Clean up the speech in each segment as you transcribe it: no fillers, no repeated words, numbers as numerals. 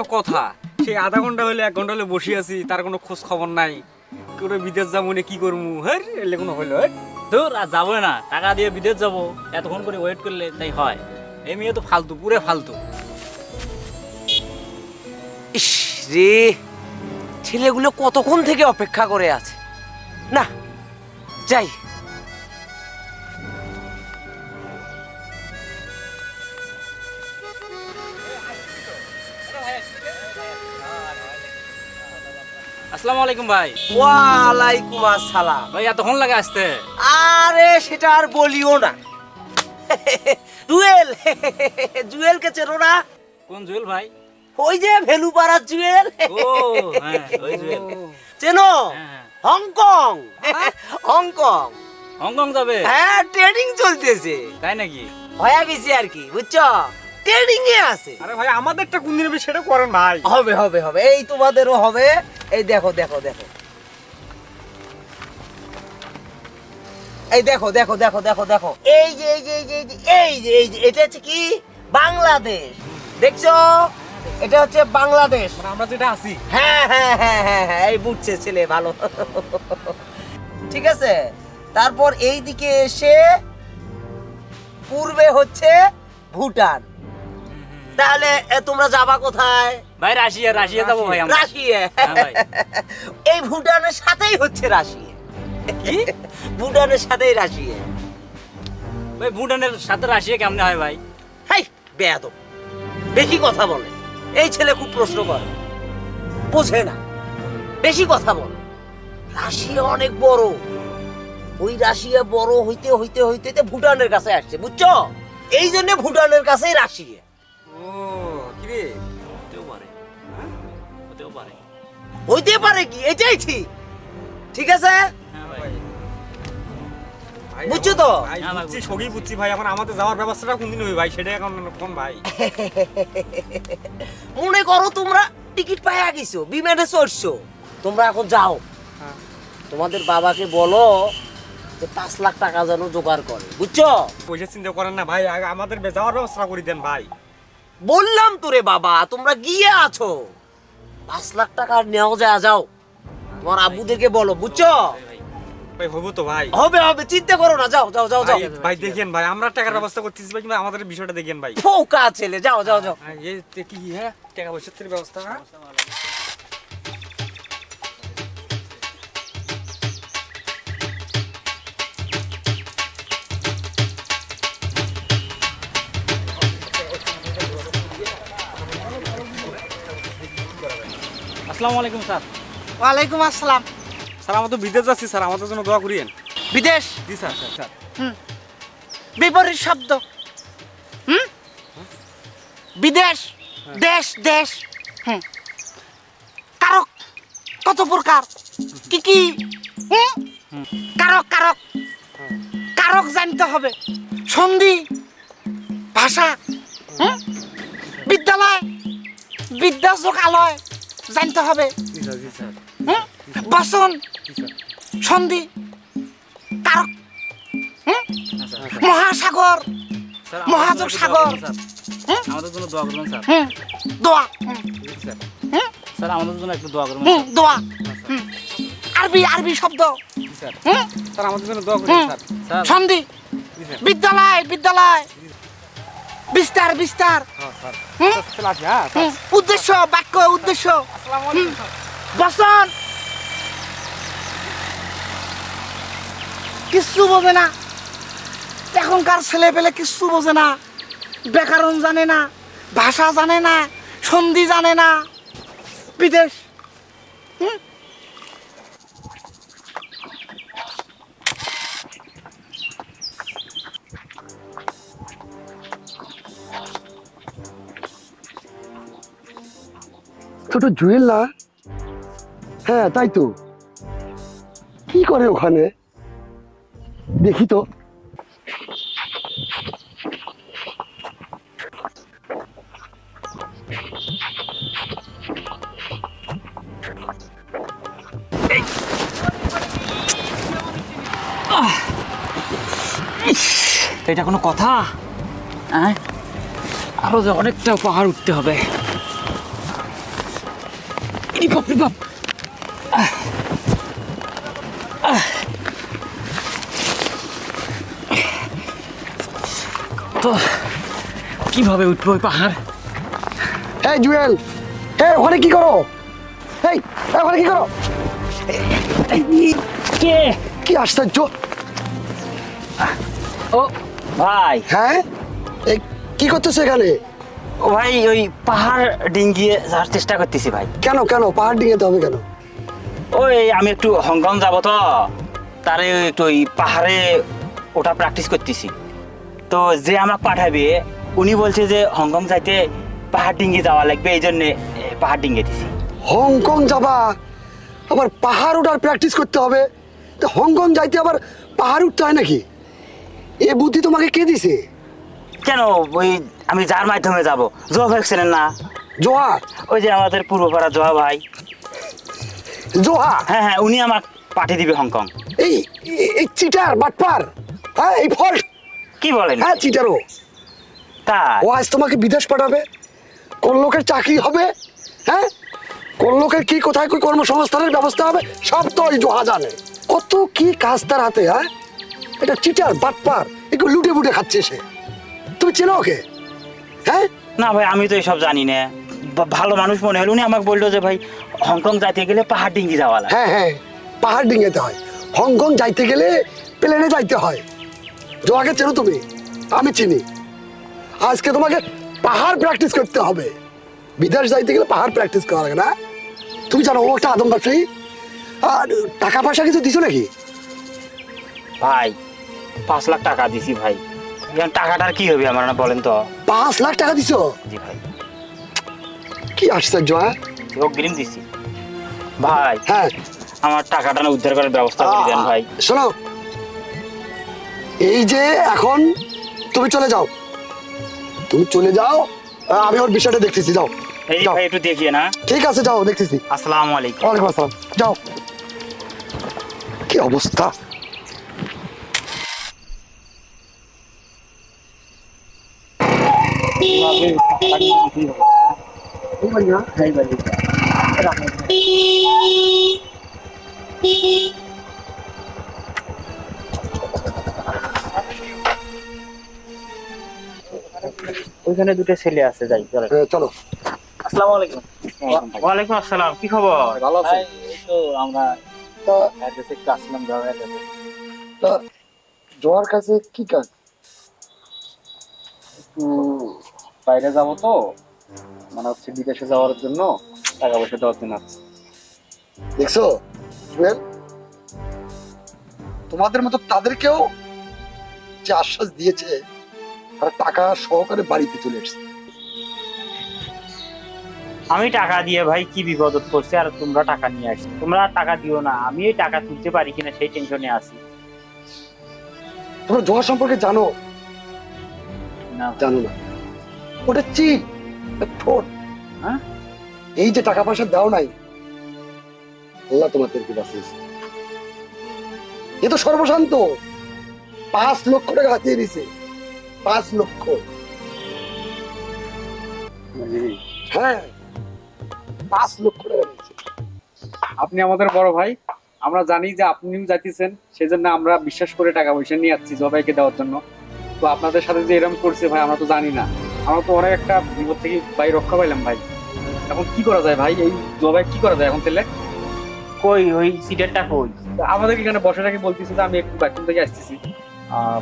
বড় কথা, সেই আধা ঘন্টা হলে 1 ঘন্টা হলে বসে আছি, তার কোনো খোঁজ খবর নাই। করে বিদেশ যাবো না কি করবো, হ্যাঁ এলে কোনো হইলো ধুর আর যাবো না, টাকা দিয়ে বিদেশ যাবো, এতক্ষণ করে ওয়েট করলে তাই হয়? এই মেয়ে তো ফালতু, পুরে ফালতু। ইস রে, ছেলেগুলো কতক্ষণ থেকে অপেক্ষা করে আছে। না যাই। আসসালামু আলাইকুম ভাই। ওয়ালাইকুম আসসালাম। ভাই এতক্ষণ লাগে আসতে? আরে সেটা আর বলিও না। জুয়েল, জুয়েলকে চেনো না? কোন জুয়েল ভাই? ওই যে ভেলুপাড়ার জুয়েল। ও হ্যাঁ, ওই জুয়েল। চেনো? হ্যাঁ। Hong Kong, Hong Kong. হংকং যাবে? হ্যাঁ, ট্রেনিং চলতেছে। তাই নাকি? হয়ে গেছে আর কি, বুঝছো? ট্রেনিং এ আছে। আরে ভাই আমাদেরটা কোন দিন হবে সেটা করেন ভাই। হবে হবে হবে, এই তোমাদেরও হবে। এই দেখো দেখো দেখো, এই দেখো দেখো দেখো দেখো দেখো, এই যে এই যে এই যে এই যে এই যে এটা হচ্ছে কি বাংলাদেশ, দেখছো? এটা হচ্ছে বাংলাদেশ, মানে আমরা যেটা আছি। হ্যাঁ হ্যাঁ হ্যাঁ হ্যাঁ হ্যাঁ, এই বুঝছে ছেলে ভালো। ঠিক আছে, তারপর এই দিকে এসে পূর্বে হচ্ছে ভুটান। তাহলে তোমরা যাবা কোথায়? ভাই রাশিয়া, রাশিয়া যাবো ভাই আমরা। রাশিয়া? হ্যাঁ ভাই। এই ভুটানের সাথেই হচ্ছে রাশিয়া। কি? ভুটানের সাথেই রাশিয়া। ভাই ভুটানের সাথে রাশিয়া কেমনে হয় ভাই? হাই বেয়াদব, বেশি কথা বলে। এই ছেলে খুব প্রশ্ন করে, বোঝে না, বেশি কথা বলে। রাশিয়া অনেক বড়, ওই রাশিয়া বড় হইতে হইতে হইতে ভুটানের কাছে আসছে, বুঝছো? এই জন্য ভুটানের কাছেই রাশিয়া। ও কি রে, হতেও পারে, হতেও পারে। হইতে পারে কি, এটাই ঠিক। ঠিক আছে, হ্যাঁ ভাই। ভাই বুঝছো তো? ভাই হ্যাঁ ভাই, বুঝছি, সবই বুঝছি ভাই। এখন আমাদের যাওয়ার ব্যবস্থাটা কোন দিন হবে ভাই, সেটা এখন কোন ভাই? মনে করো তোমরা টিকিট পাইয়া গেছো, বিমানে চড়ছো, তোমরা এখন যাও। হ্যাঁ। তোমাদের বাবাকে বলো যে 5 লাখ টাকা যেন জোগাড় করে, বুঝছো? পয়সা চিন্তা করেন না ভাই, আগে আমাদের যাওয়ার ব্যবস্থা করে দেন ভাই। বললাম তোরে বাবা, তোমরা গিয়ে আছো, 5 লাখ টাকা নেওয়া যায়, যাও তোমার আব্বুদেরকে বলো, বুঝছো? ভাই হবো তো ভাই। হবে হবে, চিন্তা করো না, যাও যাও যাও যাও। ভাই দেখেন ভাই, আমরা টাকার ব্যবস্থা করতেছি ভাই, কিন্তু আমাদের বিষয়টা দেখেন ভাই। ফোকা ছেলে, যাও যাও যাও। এই কি হ্যাঁ, টাকা পয়সার ব্যবস্থা। হ্যাঁ আসসালামু আলাইকুম স্যার। ওয়ালাইকুম আসসালাম। স্যার আমরা তো বিদেশ যাচ্ছি স্যার, আমাদের জন্য দোয়া করিয়েন। বিদেশ? জি স্যার। স্যার স্যার বিপরীত শব্দ। বিদেশ, দেশ দেশ। কারক কত প্রকার, কি কি? কারক কারক, কারক জানতে হবে। সন্ধি, ভাষা, বিদ্যালয়, বিদ্যাযোগালয় জানতে হবে। জি স্যার। জি স্যার। বচন, জি স্যার। সন্ধি, কারক, আচ্ছা। মহাসাগর, স্যার মহাযোগ সাগর। আমাদের জন্য দোয়া করবেন স্যার। দোয়া, জি স্যার। স্যার আমাদের জন্য একটু দোয়া করবেন। দোয়া। আরবি, আরবি শব্দ। জি স্যার। স্যার আমাদের জন্য দোয়া করিয়েন স্যার। স্যার সন্ধি, জি স্যার। বিদ্যালয়, বিদ্যালয়, বিস্তার, বিস্তার, হ্যাঁ স্যার। চলে আসি। হ্যাঁ স্যার। উদ্দেশ্য, বাক্য, উদ্দেশ্য, আসসালামু আলাইকুম স্যার। বচন। কিচ্ছু বোঝে না এখনকার ছেলে পেলে, কিচ্ছু বোঝে না। ব্যাকরণ জানে না, ভাষা জানে না, সন্ধি জানে না। বিদেশ। ছোট জুয়েল না? হ্যাঁ তাই তো। কি করে ওখানে দেখি তো। এটা কোনো কথা? হ্যাঁ, আরো যে অনেকটা পাহাড় উঠতে হবে। তো কিভাবে উঠবো ওই পাহাড়? এই জুয়েল, ওখানে কি করো? ওখানে কি করো? কে? কি আশ্চর্য! ও ভাই, হ্যাঁ, কি করতেছো এখানে? ও ভাই ওই পাহাড় ডিঙ্গিয়ে যাওয়ার চেষ্টা করতেছি ভাই। কেন পাহাড় ডিঙাতে হবে কেন? ওই আমি একটু হংকং যাব তো, তারে একটু ওই পাহাড়ে ওটা প্র্যাকটিস করতেছি। তো যে আমাকে পাঠাবে উনি বলছে যে হংকং যাইতে পাহাড় ডিঙ্গি যাওয়া লাগবে, এই জন্যে পাহাড় ডিঙ্গে দিছি। হংকং যাবা, আবার পাহাড় ওঠার প্র্যাকটিস করতে হবে? তো হংকং যাইতে আবার পাহাড় উঠতে হয় নাকি? এ বুদ্ধি তোমাকে কে দিছে? কেন, ওই আমি যার মাধ্যমে যাব, জোয়া ভাই ছিলেন না? জোহা? ওই যে আমাদের পূর্বপাড়া জোয়া ভাই। জোহা? হ্যাঁ হ্যাঁ, উনি আমাকে পাঠিয়ে দিবে হংকং। এই চিটার বাটপার, হ্যাঁ, এই ফল্ট। কি বলেন? হ্যাঁ, চিটারও। তা ও আজ তোমাকে বিদেশ পাঠাবে, কোন লোকের চাকরি হবে, হ্যাঁ, কোন লোকের কি কোথায় কি কর্মসংস্থানের ব্যবস্থা হবে, সব তো ওই জোহা জানে। কত কি কাজ তার হাতে, হ্যাঁ। এটা চিটার বাটপার, একটু লুটে বুটে খাচ্ছে সে। তুমি চেনো ওকে? হ্যাঁ না ভাই, আমি তো এসব জানি না। ভালো মানুষ মনে হলো, উনি আমাকে বললো যে ভাই হংকং যাইতে গেলে পাহাড় ডিঙ্গি যাওয়া লাগে। হ্যাঁ, পাহাড় ডিঙাতে হয়। হংকং যাইতে গেলে প্লেনে যাইতে হয়। জোয়াকে চেনো তুমি? আমি চিনি। আজকে তোমাকে পাহাড় প্র্যাকটিস করতে হবে। বিদেশ যাইতে গেলে পাহাড় প্র্যাকটিস করা লাগে না? তুমি জানো ও একটা আদম ব্যবসায়ী। আর টাকা পয়সা কিছু দিছো নাকি? ভাই 5 লাখ টাকা দিছি ভাই। এখন টাকাটার কি হবে আমার, না বলেন তো? 5 লাখ টাকা দিছো? জি ভাই। কি আশ্চর্য! হ্যাঁ, অগ্রিম দিছি ভাই। হ্যাঁ, আমার টাকাটা না উদ্ধার করার ব্যবস্থা করে দেন ভাই। শোনো, এই যে এখন তুমি চলে যাও, আমি ওর বিষয়টা দেখতেছি। যাও এই ভাই একটু দেখিয়ে না। ঠিক আছে, যাও, দেখতেছি। আসসালামু আলাইকুম। ওয়ালাইকুম আসসালাম। যাও। কি অবস্থা! ওইখানে দুটো ছেলে আছে, যাই চলো। আসসালামু আলাইকুম। ওয়ালাইকুম আসসালাম। কি খবর? ভালো আছেন? এই তো আমরা তা অ্যাড্রেসে একটু আসলাম, যাও অ্যাড্রেসে। তা জোয়ার কাছে কি কাজ? একটু বাইরে যাবো তো, মানে হচ্ছে বিদেশে যাওয়ার জন্য টাকা পয়সা দেওয়ার জন্য আসছি। দেখছো জুয়েল, তোমাদের মতো তাদেরকেও যে আশ্বাস দিয়েছে, তারা টাকা সহকারে বাড়িতে চলে এসেছে। আমি টাকা দিয়ে ভাই কি বিপদ করছি, আর তোমরা টাকা নিয়ে আসছো। তোমরা টাকা দিও না, আমি এই টাকা তুলতে পারি কিনা সেই টেনশনে আছি। তোমরা জোয়ার সম্পর্কে জানো? না জানো না? ওটা চিট, ফ্রড। হ্যাঁ, এই যে টাকা পয়সা দাও নাই, আল্লাহ তোমাদেরকে বাঁচিয়েছে। এ তো সর্বশান্ত। 5 লক্ষ টাকা হাতিয়ে দিছে। 5 লক্ষ। হ্যাঁ, 5 লক্ষ টাকা দিয়েছে। আপনি আমাদের বড় ভাই, আমরা জানি যে আপনিও যাইতেছেন, সেই জন্য আমরা বিশ্বাস করে টাকা পয়সা নিয়ে যাচ্ছি জবাইকে দেওয়ার জন্য। তো আপনাদের সাথে যে এরকম করছে ভাই, আমরা তো জানি না। আমরা তো অনেক একটা বিপদ থেকে ভাই রক্ষা পাইলাম ভাই। এখন কি করা যায় ভাই? এই জবাই কি করা যায় এখন তাহলে? কই ওই সিটেরটা কই? আমাদের এখানে বসে রাখি বলতেছে যে আমি একটু বাথরুম থেকে আসতেছি।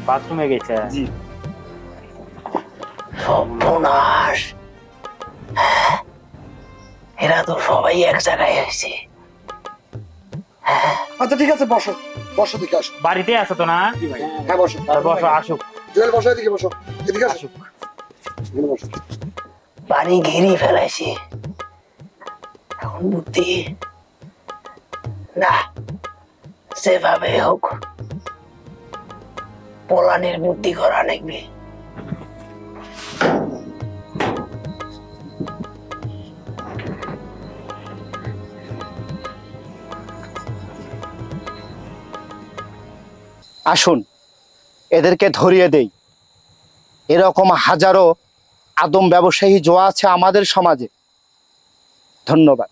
বাথরুমে গেছে। জি। সর্বনাশ! এরা তো সবাই এক জায়গায় আসছে। আচ্ছা ঠিক আছে, বসো বসো, দিকে আসো। বাড়িতে আছো তো না? হ্যাঁ, বসো। বসো, আসুক। জুয়েল বসো, এদিকে বসো, এদিকে আসো। এখানে বসো। পানি ঘিরে ফেলাইছে, এখন বুদ্ধি না, সেভাবে হোক পলানের বুদ্ধি করা লাগবে। আসুন এদেরকে ধরিয়ে দেই। এরকম হাজারো আদম ব্যবসায়ী জোয়া আছে আমাদের সমাজে। ধন্যবাদ।